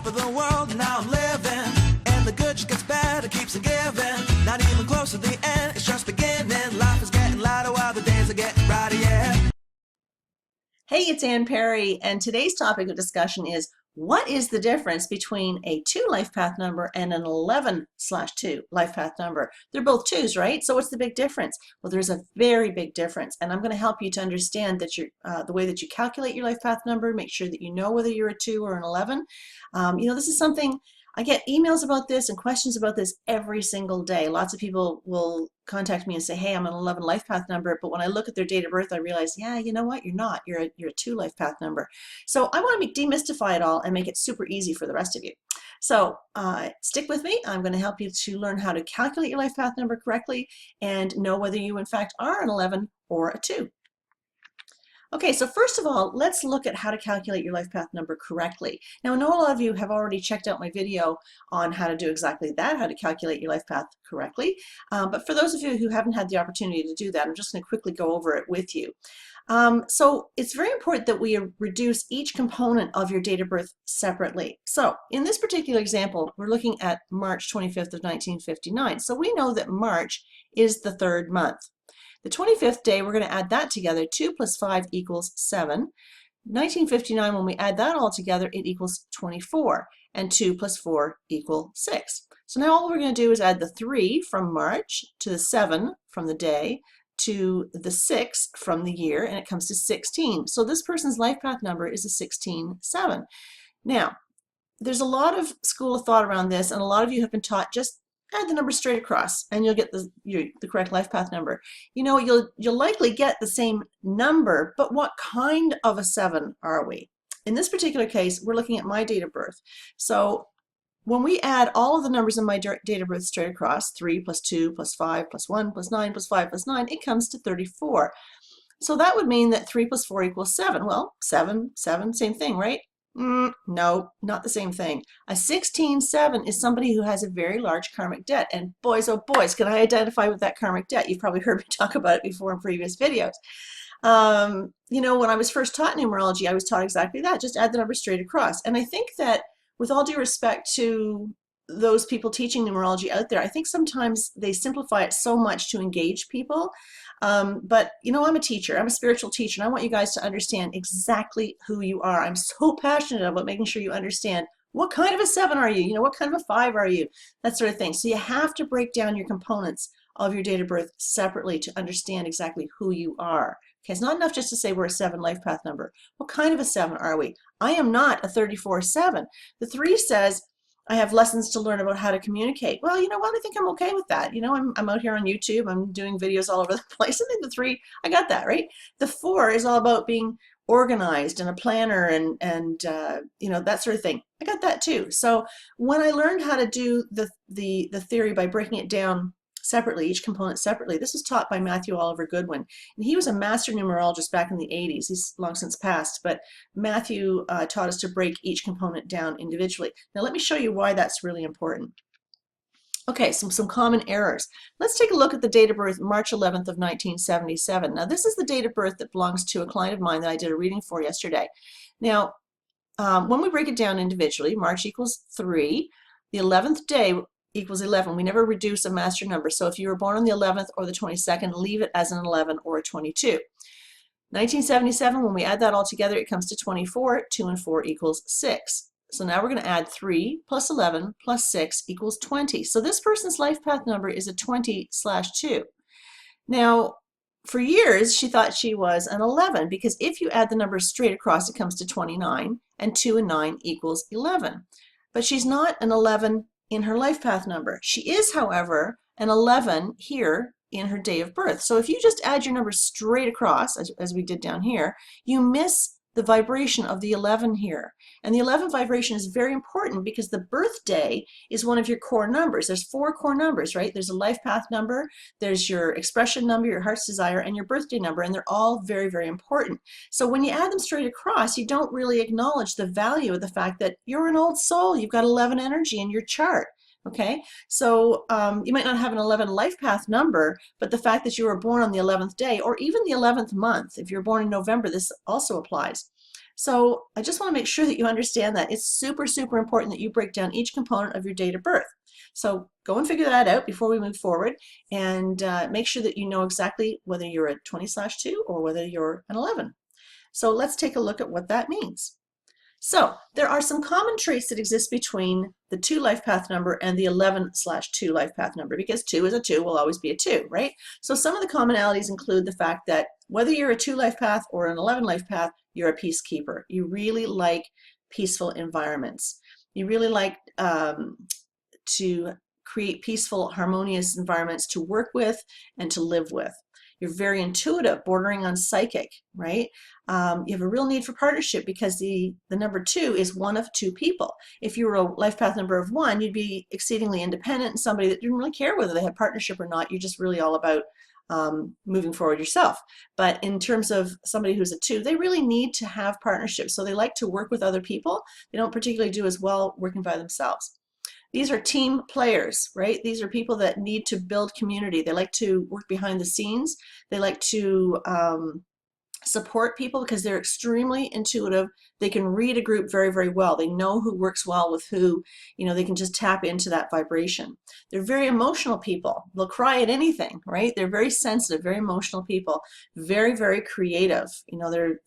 of the world, now I'm living. And the good just gets better, keeps on giving. Not even close to the end, it's just beginning. Life is getting lighter while the days are getting brighter, yeah. Hey, it's Ann Perry, and today's topic of discussion is what is the difference between a 2 life path number and an 11/2 life path number? They're both 2s, right? So what's the big difference? Well, there's a very big difference, and I'm going to help you to understand that the way that you calculate your life path number, make sure that you know whether you're a 2 or an 11. This is something I get emails about this and questions about this every single day. Lots of people will contact me and say, hey, I'm an 11 life path number, but when I look at their date of birth, I realize, yeah, you know what? You're not. You're a 2 life path number. So I want to demystify it all and make it super easy for the rest of you. So stick with me. I'm going to help you to learn how to calculate your life path number correctly and know whether you, in fact, are an 11 or a 2. Okay, so first of all, let's look at how to calculate your life path number correctly. Now, I know a lot of you have already checked out my video on how to do exactly that, how to calculate your life path correctly. But for those of you who haven't had the opportunity to do that, I'm just going to quickly go over it with you. So it's very important that we reduce each component of your date of birth separately. So in this particular example, we're looking at March 25th of 1959. So we know that March is the 3rd month. The 25th day, we're going to add that together. 2 plus 5 equals 7. 1959, when we add that all together, it equals 24. And 2 plus 4 equal 6. So now all we're going to do is add the 3 from March to the 7 from the day to the 6 from the year, and it comes to 16. So this person's life path number is a 16-7. Now, there's a lot of school of thought around this, and a lot of you have been taught just add the number straight across and you'll get the correct life path number. You know, you'll likely get the same number, but what kind of a 7 are we? In this particular case, we're looking at my date of birth. So when we add all of the numbers in my date of birth straight across, 3 plus 2 plus 5 plus 1 plus 9 plus 5 plus 9, it comes to 34. So that would mean that 3 plus 4 equals 7. Well, 7, 7, same thing, right? No, not the same thing. A 16-7 is somebody who has a very large karmic debt. And boys, oh boys, can I identify with that karmic debt? You've probably heard me talk about it before in previous videos. When I was first taught numerology, I was taught exactly that. Just add the number straight across. And I think that with all due respect to those people teaching numerology out there, I think sometimes they simplify it so much to engage people. But I'm a teacher, I'm a spiritual teacher, and I want you guys to understand exactly who you are. I'm so passionate about making sure you understand what kind of a 7 are you, what kind of a 5 are you, that sort of thing. So you have to break down your components of your date of birth separately to understand exactly who you are. Okay, it's not enough just to say we're a 7 life path number. What kind of a 7 are we? I am not a 34-7. The 3 says, I have lessons to learn about how to communicate. Well, you know what? I think I'm okay with that. I'm out here on YouTube. I'm doing videos all over the place. I think the 3, I got that, right? The 4 is all about being organized and a planner and that sort of thing. I got that too. So when I learned how to do the theory by breaking it down separately, each component separately, this was taught by Matthew Oliver Goodwin. And he was a master numerologist back in the 80s. He's long since passed, but Matthew taught us to break each component down individually. Now let me show you why that's really important. Okay, some common errors. Let's take a look at the date of birth, March 11th of 1977. Now this is the date of birth that belongs to a client of mine that I did a reading for yesterday. Now, when we break it down individually, March equals 3. The 11th day equals 11. We never reduce a master number. So if you were born on the 11th or the 22nd, leave it as an 11 or a 22. 1977, when we add that all together, it comes to 24. 2 and 4 equals 6. So now we're going to add 3 plus 11 plus 6 equals 20. So this person's life path number is a 20/2. Now, for years, she thought she was an 11 because if you add the numbers straight across, it comes to 29, and 2 and 9 equals 11. But she's not an 11 in her life path number. She is, however, an 11 here in her day of birth. So if you just add your numbers straight across, as we did down here, you miss the vibration of the 11 here. And the 11 vibration is very important because the birthday is one of your core numbers. There's 4 core numbers, right? There's a life path number, there's your expression number, your heart's desire, and your birthday number, and they're all very, very important. So when you add them straight across, you don't really acknowledge the value of the fact that you're an old soul. You've got 11 energy in your chart. Okay, so you might not have an 11 life path number, but the fact that you were born on the 11th day, or even the 11th month, if you're born in November, this also applies. So I just want to make sure that you understand that. It's super, super important that you break down each component of your date of birth. So go and figure that out before we move forward, and make sure that you know exactly whether you're a 20/2 or whether you're an 11. So let's take a look at what that means. So there are some common traits that exist between the 2 life path number and the 11/2 life path number, because 2 is a 2 will always be a 2, right? So some of the commonalities include the fact that whether you're a 2 life path or an 11 life path, you're a peacekeeper. You really like peaceful environments. You really like to create peaceful, harmonious environments to work with and to live with. You're very intuitive, bordering on psychic, right? You have a real need for partnership because the number 2 is one of 2 people. If you were a life path number of 1, you'd be exceedingly independent and somebody that didn't really care whether they had partnership or not. You're just really all about moving forward yourself. But in terms of somebody who's a 2, they really need to have partnership. So they like to work with other people. They don't particularly do as well working by themselves. These are team players, right? These are people that need to build community. They like to work behind the scenes. They like to support people because they're extremely intuitive. They can read a group very, very well. They know who works well with who. They can just tap into that vibration. They're very emotional people. They'll cry at anything, right? They're very sensitive, very emotional people, very, very creative.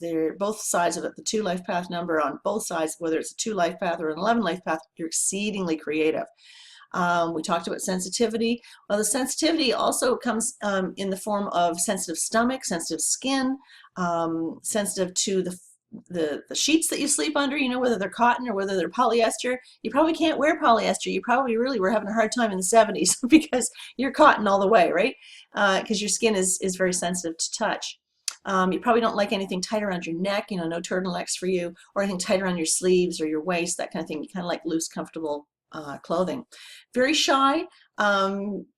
They're both sides of it. The 2 life path number on both sides, whether it's a 2 life path or an 11 life path, you're exceedingly creative. We talked about sensitivity. Well, the sensitivity also comes in the form of sensitive stomach, sensitive skin, sensitive to the sheets that you sleep under, whether they're cotton or whether they're polyester. You probably can't wear polyester. You probably really were having a hard time in the 70s because you're cotton all the way, right? Because your skin is very sensitive to touch. You probably don't like anything tight around your neck, no turtlenecks for you, or anything tight around your sleeves or your waist, that kind of thing. You kind of like loose, comfortable clothing. Very shy.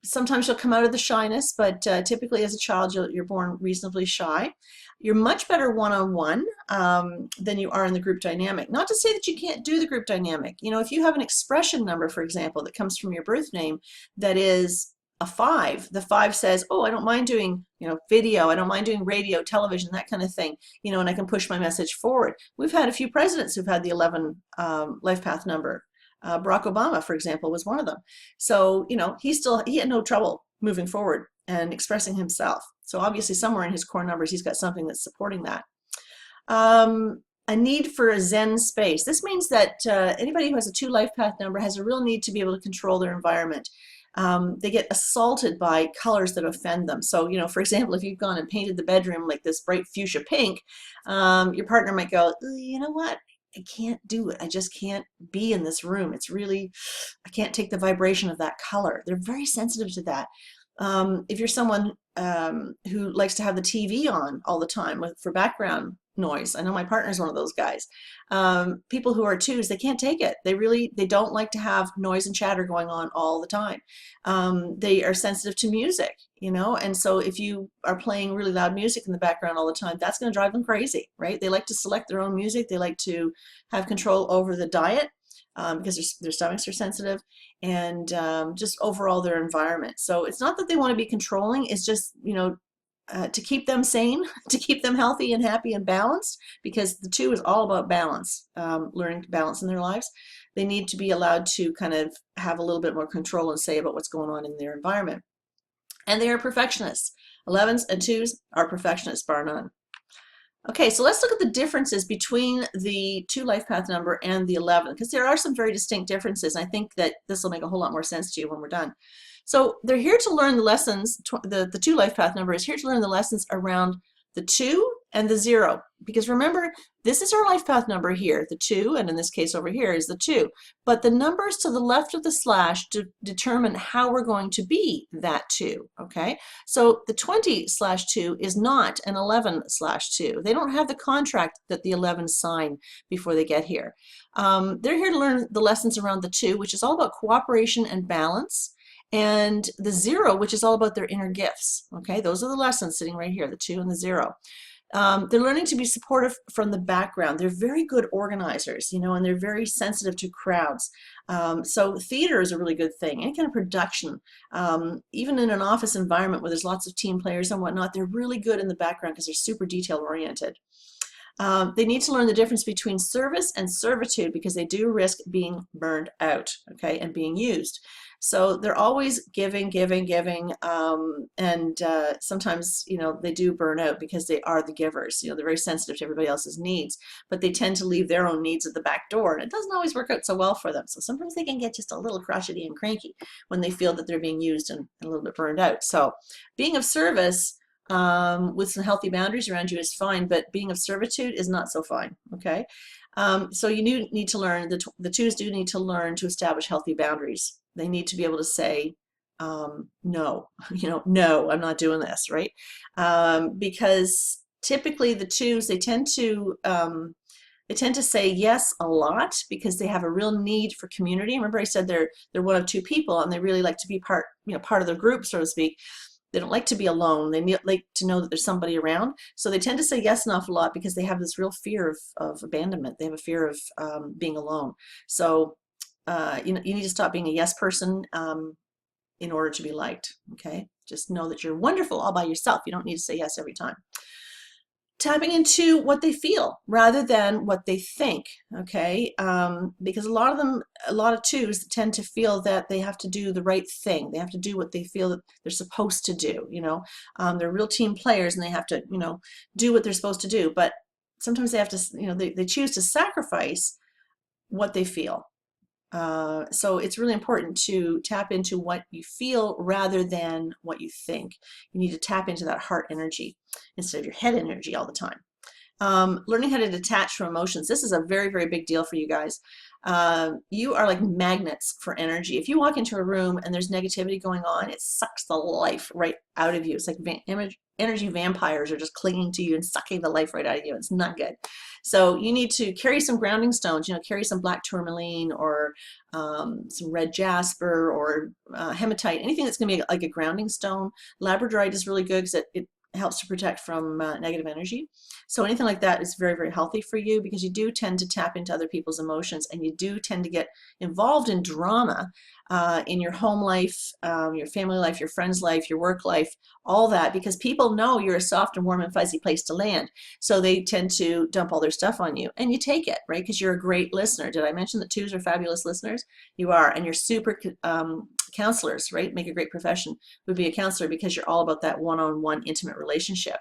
Sometimes you'll come out of the shyness, but typically as a child you're born reasonably shy. You're much better one-on-one than you are in the group dynamic. Not to say that you can't do the group dynamic. If you have an expression number, for example, that comes from your birth name that is a 5, the 5 says, oh, I don't mind doing video, I don't mind doing radio, television, that kind of thing, and I can push my message forward. We've had a few presidents who've had the 11 life path number. Barack Obama, for example, was one of them. So, he had no trouble moving forward and expressing himself. So obviously somewhere in his core numbers, he's got something that's supporting that. A need for a Zen space. This means that anybody who has a 2 life path number has a real need to be able to control their environment. They get assaulted by colors that offend them. So, for example, if you've gone and painted the bedroom like this bright fuchsia pink, your partner might go, you know what? I can't do it. I just can't be in this room. It's really, I can't take the vibration of that color. They're very sensitive to that. If you're someone who likes to have the TV on all the time for background noise, I know my partner's one of those guys. People who are 2s, they can't take it. They don't like to have noise and chatter going on all the time. They are sensitive to music, and so if you are playing really loud music in the background all the time, that's going to drive them crazy, right? They like to select their own music. They like to have control over the diet because their stomachs are sensitive, and just overall their environment. So it's not that they want to be controlling, it's just, to keep them sane, to keep them healthy and happy and balanced, because the 2 is all about balance, learning to balance in their lives. They need to be allowed to kind of have a little bit more control and say about what's going on in their environment. And they are perfectionists. 11s and 2s are perfectionists, bar none. Okay, so let's look at the differences between the 2 life path number and the 11, because there are some very distinct differences. I think that this will make a whole lot more sense to you when we're done. So they're here to learn the lessons. The 2 life path number is here to learn the lessons around the 2 and the 0, because remember, this is our life path number here, the 2, and in this case over here is the 2, but the numbers to the left of the slash determine how we're going to be that 2. Okay, so the 20/2 is not an 11/2. They don't have the contract that the 11s sign before they get here. They're here to learn the lessons around the 2, which is all about cooperation and balance, and the 0, which is all about their inner gifts. Okay, those are the lessons sitting right here, the 2 and the 0. They're learning to be supportive from the background. They're very good organizers, and they're very sensitive to crowds. So theater is a really good thing, any kind of production. Even in an office environment where there's lots of team players and whatnot, they're really good in the background because they're super detail oriented. They need to learn the difference between service and servitude because they do risk being burned out, okay, and being used. So they're always giving, giving, giving, and sometimes, they do burn out because they are the givers. They're very sensitive to everybody else's needs, but they tend to leave their own needs at the back door, and it doesn't always work out so well for them. So sometimes they can get just a little crotchety and cranky when they feel that they're being used and a little bit burned out. So being of service with some healthy boundaries around you is fine, but being of servitude is not so fine, okay? So you need to learn, the twos do need to learn to establish healthy boundaries. They need to be able to say, no, no, I'm not doing this, right? Because typically the twos, they tend to say yes a lot because they have a real need for community. Remember I said they're one of two people and they really like to be part of the group, so to speak. They don't like to be alone. They like to know that there's somebody around. So they tend to say yes an awful lot because they have this real fear of abandonment. They have a fear of being alone. So you need to stop being a yes person in order to be liked, okay? Just know that you're wonderful all by yourself. You don't need to say yes every time. Tapping into what they feel rather than what they think, okay? Because a lot of twos tend to feel that they have to do the right thing. They have to do what they feel that they're supposed to do, They're real team players and they have to, do what they're supposed to do. But sometimes they have to, they choose to sacrifice what they feel. So it's really important to tap into what you feel rather than what you think. You need to tap into that heart energy instead of your head energy all the time. Learning how to detach from emotions. This is a very, very big deal for you guys. You are like magnets for energy. If you walk into a room and there's negativity going on, it sucks the life right out of you. It's like energy vampires are just clinging to you and sucking the life right out of you. It's not good. So you need to carry some grounding stones, carry some black tourmaline or some red jasper or hematite, anything that's going to be like a grounding stone. Labradorite is really good because it helps to protect from negative energy. So anything like that is very, very healthy for you because you do tend to tap into other people's emotions and you do tend to get involved in drama in your home life, your family life, your friends' life, your work life, all that, because people know you're a soft and warm and fuzzy place to land. So they tend to dump all their stuff on you and you take it, right? Because you're a great listener. Did I mention that twos are fabulous listeners? You are, and you're super counselors, right? Make a great profession would be a counselor because you're all about that one-on-one intimate relationship.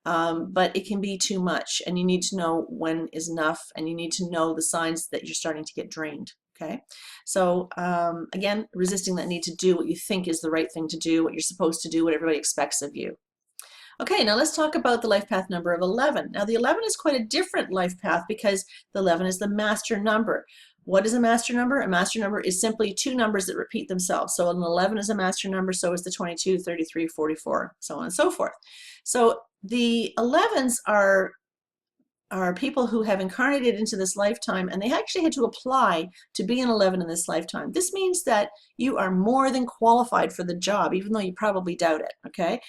But it can be too much and you need to know when is enough and you need to know the signs that you're starting to get drained. Okay, so again, resisting that need to do what you think is the right thing to do, what you're supposed to do, what everybody expects of you. Okay, now let's talk about the life path number of 11. Now the 11 is quite a different life path because the 11 is the master number. What is a master number? A master number is simply two numbers that repeat themselves. So an 11 is a master number, so is the 22, 33, 44, so on and so forth. So the 11s are people who have incarnated into this lifetime and they actually had to apply to be an 11 in this lifetime. This means that you are more than qualified for the job, even though you probably doubt it, okay?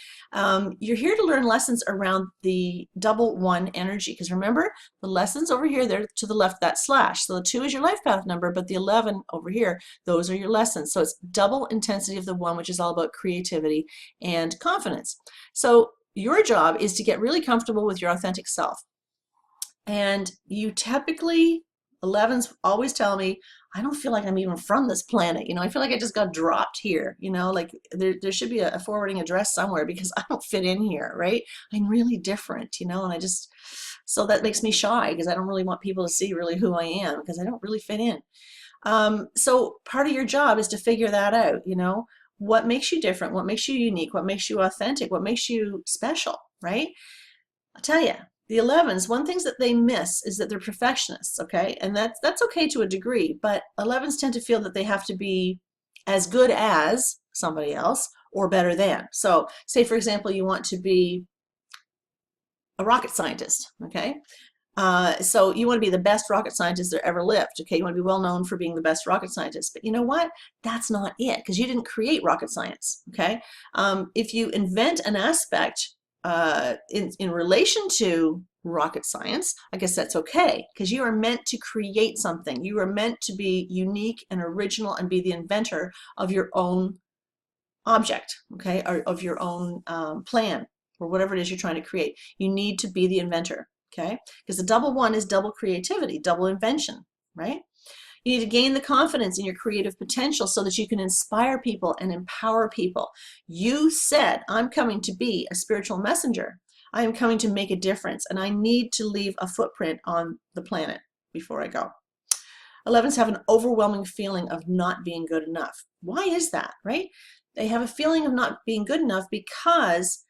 You're here to learn lessons around the double one energy, because remember, the lessons over here, they're to the left, that slash. So the 2 is your life path number, but the 11 over here, those are your lessons. So it's double intensity of the 1, which is all about creativity and confidence. So your job is to get really comfortable with your authentic self. And you typically, 11s always tell me, I don't feel like I'm even from this planet. I feel like I just got dropped here. Like there should be a forwarding address somewhere because I don't fit in here, right? I'm really different, and so that makes me shy because I don't really want people to see really who I am because I don't really fit in. So part of your job is to figure that out, what makes you different, what makes you unique, what makes you authentic, what makes you special, right? I'll tell you. The 11s, one thing that they miss is that they're perfectionists, okay? And that's okay to a degree, but 11s tend to feel that they have to be as good as somebody else or better than. So say, for example, you want to be a rocket scientist, okay? So you want to be the best rocket scientist there ever lived, okay? You want to be well known for being the best rocket scientist, but you know what? That's not it, because you didn't create rocket science, okay? If you invent an aspect in relation to rocket science, I guess that's okay, because you are meant to create something. You are meant to be unique and original and be the inventor of your own object, okay, or of your own plan, or whatever it is you're trying to create. You need to be the inventor. okay? Because the double one is double creativity, double invention, right? You need to gain the confidence in your creative potential so that you can inspire people and empower people. You said, I'm coming to be a spiritual messenger. I am coming to make a difference, and I need to leave a footprint on the planet before I go. 11s have an overwhelming feeling of not being good enough. Why is that, right? They have a feeling of not being good enough because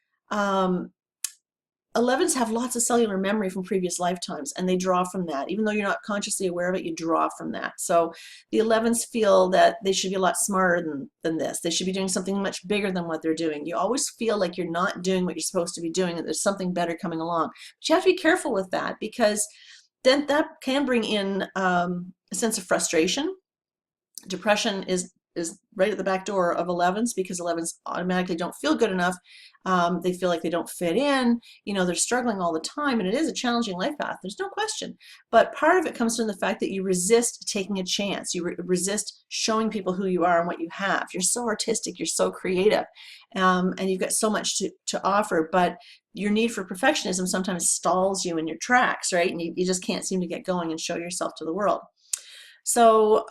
11s have lots of cellular memory from previous lifetimes, and they draw from that. Even though you're not consciously aware of it, you draw from that. So the 11s feel that they should be a lot smarter than this. They should be doing something much bigger than what they're doing. You always feel like you're not doing what you're supposed to be doing, and there's something better coming along. But you have to be careful with that, because then that can bring in a sense of frustration. Depression is right at the back door of 11s, because 11s automatically don't feel good enough. They feel like they don't fit in. You know, they're struggling all the time, and it is a challenging life path. There's no question. But part of it comes from the fact that you resist taking a chance. You resist showing people who you are and what you have. You're so artistic. You're so creative, and you've got so much to offer. But your need for perfectionism sometimes stalls you in your tracks, right? And you just can't seem to get going and show yourself to the world. So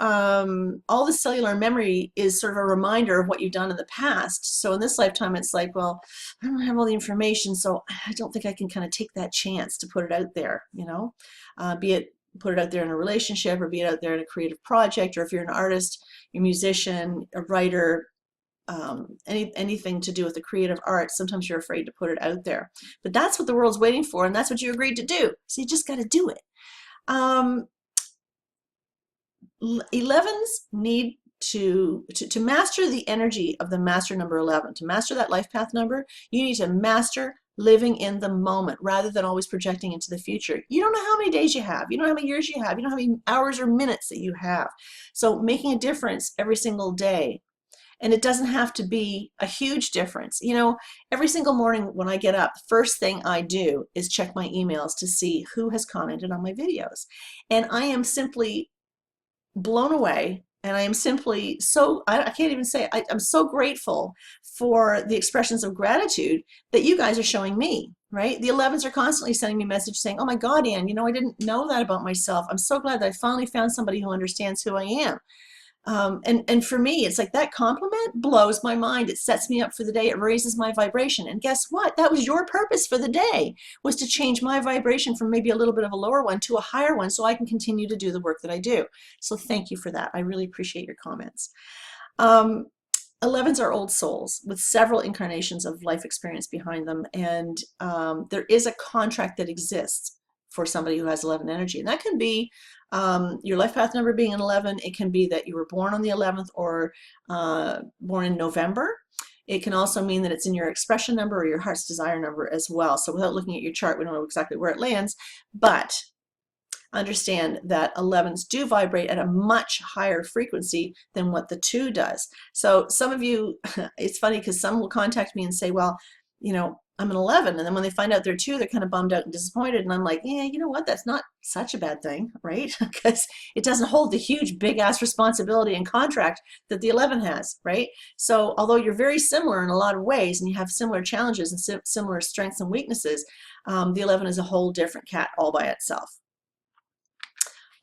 all the cellular memory is sort of a reminder of what you've done in the past. So in this lifetime, it's like, well, I don't have all the information, so I don't think I can kind of take that chance to put it out there, you know, be it put it out there in a relationship, or be it out there in a creative project, or if you're an artist, you're a musician, a writer, anything to do with the creative arts, sometimes you're afraid to put it out there. But that's what the world's waiting for, and that's what you agreed to do. So you just got to do it. 11s need to master the energy of the master number 11. To master that life path number, you need to master living in the moment rather than always projecting into the future. You don't know how many days you have. You don't know how many years you have. You don't know how many hours or minutes that you have. So making a difference every single day. And it doesn't have to be a huge difference. You know, every single morning when I get up, the first thing I do is check my emails to see who has commented on my videos. And I am simply blown away, and I am simply so, I can't even say, I'm so grateful for the expressions of gratitude that you guys are showing me, right? The 11s are constantly sending me messages saying, oh my God, Ann, you know, I didn't know that about myself. I'm so glad that I finally found somebody who understands who I am. And for me, it's like that compliment blows my mind. It sets me up for the day. It raises my vibration. And guess what? That was your purpose for the day, was to change my vibration from maybe a little bit of a lower one to a higher one, so I can continue to do the work that I do. So thank you for that. I really appreciate your comments. 11s are old souls with several incarnations of life experience behind them. And there is a contract that exists for somebody who has 11 energy. And that can be your life path number being an 11. It can be that you were born on the 11th, or born in November. It can also mean that it's in your expression number or your heart's desire number as well. So without looking at your chart, we don't know exactly where it lands, but understand that 11s do vibrate at a much higher frequency than what the 2 does. So some of you, it's funny because some will contact me and say, well, you know, I'm an 11, and then when they find out they're 2, they're kind of bummed out and disappointed, and I'm like, yeah, you know what, that's not such a bad thing, right? Because it doesn't hold the huge big ass responsibility and contract that the 11 has, right? So although you're very similar in a lot of ways, and you have similar challenges and similar strengths and weaknesses, the 11 is a whole different cat all by itself.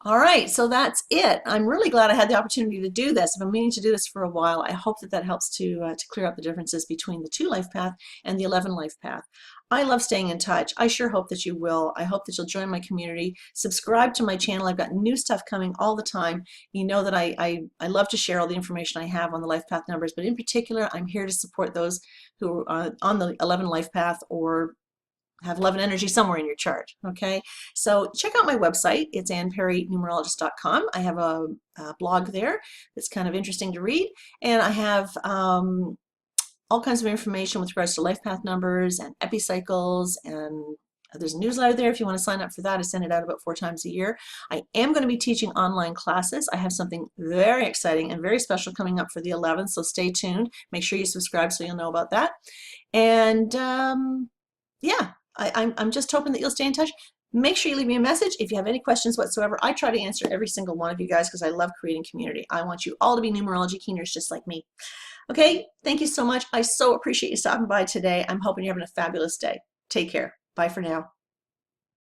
All right, so that's it. I'm really glad I had the opportunity to do this. I've been meaning to do this for a while. I hope that helps to clear up the differences between the 2 life path and the 11 life path. I love staying in touch. I sure hope that you will. I hope that you'll join my community. Subscribe to my channel. I've got new stuff coming all the time. You know that I love to share all the information I have on the life path numbers, but in particular, I'm here to support those who are on the 11 life path or have 11 energy somewhere in your chart. Okay, so check out my website. It's annperrynumerologist.com. I have a blog there that's kind of interesting to read, and I have all kinds of information with regards to life path numbers and epicycles, and there's a newsletter there if you want to sign up for that. I send it out about 4 times a year. I am going to be teaching online classes. I have something very exciting and very special coming up for the 11th, so stay tuned. Make sure you subscribe so you'll know about that. And yeah, I'm just hoping that you'll stay in touch. Make sure you leave me a message if you have any questions whatsoever. I try to answer every single one of you guys because I love creating community. I want you all to be numerology keeners just like me. Okay, thank you so much. I so appreciate you stopping by today. I'm hoping you're having a fabulous day. Take care. Bye for now.